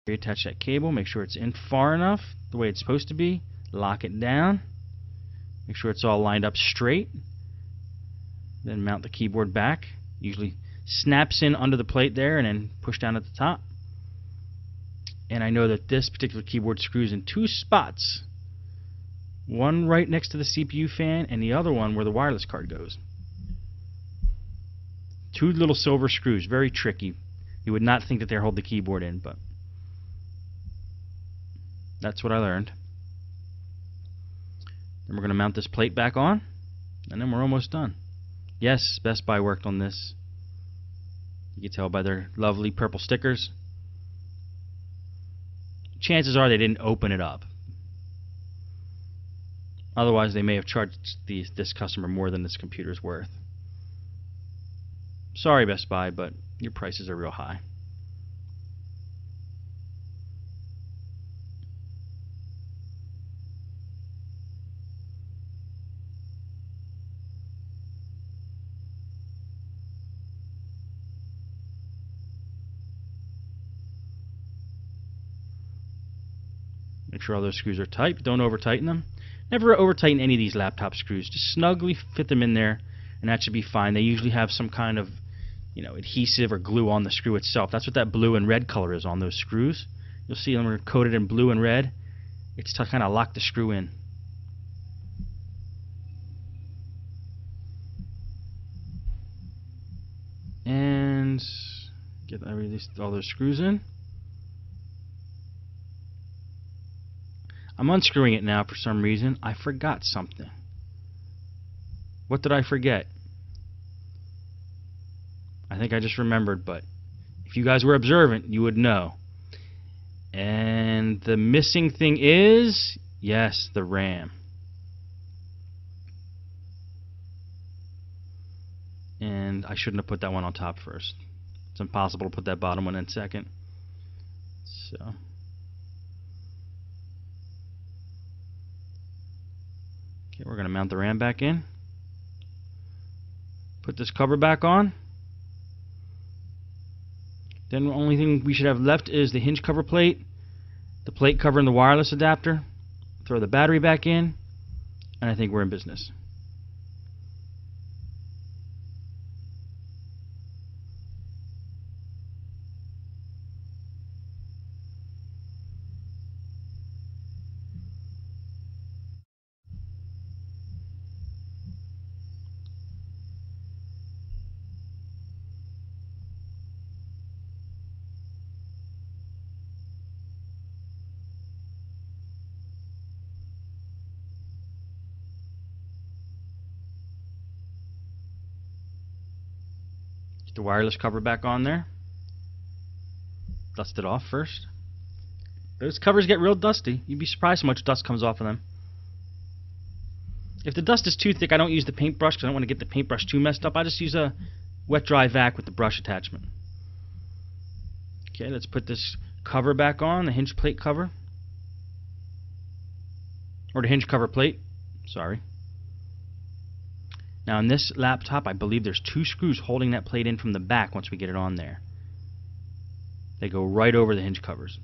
Reattach that cable, make sure it's in far enough, the way it's supposed to be. Lock it down. Make sure it's all lined up straight. Then mount the keyboard back. Usually snaps in under the plate there and then push down at the top. And I know that this particular keyboard screws in two spots. One right next to the CPU fan and the other one where the wireless card goes. Two little silver screws, very tricky. You would not think that they hold the keyboard in, but that's what I learned. Then we're going to mount this plate back on, and then we're almost done. Yes, Best Buy worked on this. You can tell by their lovely purple stickers. Chances are they didn't open it up. Otherwise, they may have charged this customer more than this computer's worth. Sorry, Best Buy, but your prices are real high. Make sure all those screws are tight, but don't over-tighten them. Never over-tighten any of these laptop screws. Just snugly fit them in there, and that should be fine. They usually have some kind of, adhesive or glue on the screw itself. That's what that blue and red color is on those screws. You'll see them are coated in blue and red. It's to kind of lock the screw in. And get all those screws in. I'm unscrewing it now for some reason. I forgot something. What did I forget? I think I just remembered, but if you guys were observant, you would know. And the missing thing is, yes, the RAM. And I shouldn't have put that one on top first. It's impossible to put that bottom one in second. So okay, we're going to mount the RAM back in. Put this cover back on. Then the only thing we should have left is the hinge cover plate, the plate cover and the wireless adapter. Throw the battery back in, and I think we're in business. The wireless cover back on there. Dust it off first. Those covers get real dusty. You'd be surprised how much dust comes off of them. If the dust is too thick, I don't use the paintbrush because I don't want to get the paintbrush too messed up. I just use a wet dry vac with the brush attachment. Okay, let's put this cover back on, the hinge plate cover. Or the hinge cover plate. Sorry. Now in this laptop, I believe there's two screws holding that plate in from the back once we get it on there. They go right over the hinge covers.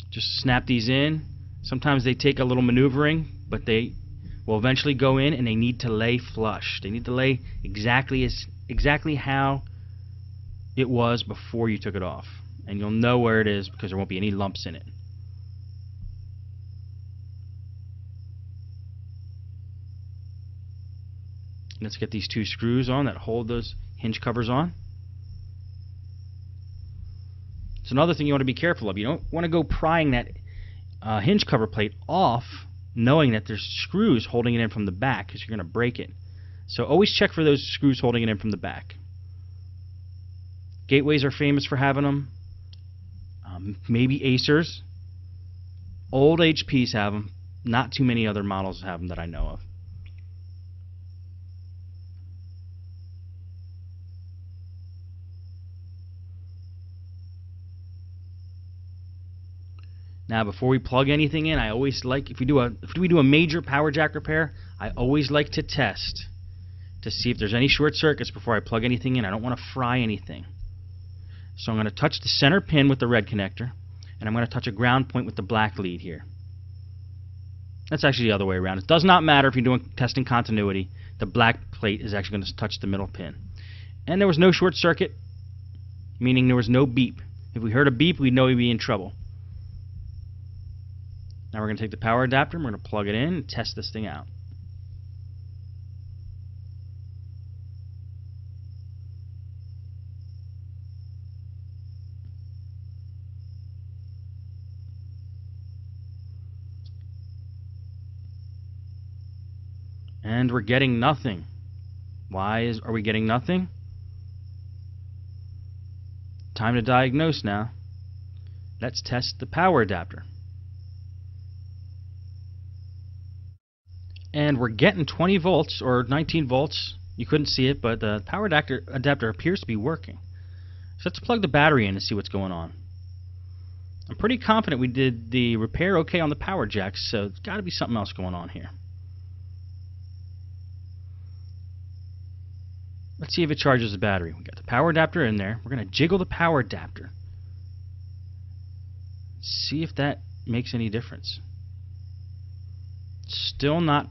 Just snap these in. Sometimes they take a little maneuvering, but they will eventually go in, and they need to lay flush. They need to lay exactly how it was before you took it off. And you'll know where it is because there won't be any lumps in it. Let's get these two screws on that hold those hinge covers on. It's another thing you want to be careful of. You don't want to go prying that hinge cover plate off knowing that there's screws holding it in from the back because you're going to break it. So always check for those screws holding it in from the back. Gateways are famous for having them. Maybe Acers. Old HPs have them. Not too many other models have them that I know of. Now, before we plug anything in, I always like, if we do a major power jack repair, I always like to test. to see if there's any short circuits before I plug anything in. I don't want to fry anything. So I'm going to touch the center pin with the red connector, and I'm going to touch a ground point with the black lead here. That's actually the other way around. It does not matter if you're doing testing continuity. The black plate is actually going to touch the middle pin. And there was no short circuit, meaning there was no beep. If we heard a beep, we'd know we'd be in trouble. Now we're going to take the power adapter and we're going to plug it in and test this thing out. And we're getting nothing. Why are we getting nothing? Time to diagnose now. Let's test the power adapter. And we're getting 20 volts or 19 volts. You couldn't see it, but the power adapter appears to be working. So let's plug the battery in and see what's going on. I'm pretty confident we did the repair okay on the power jacks, so there's got to be something else going on here. Let's see if it charges the battery. We got the power adapter in there. We're going to jiggle the power adapter. See if that makes any difference. Still not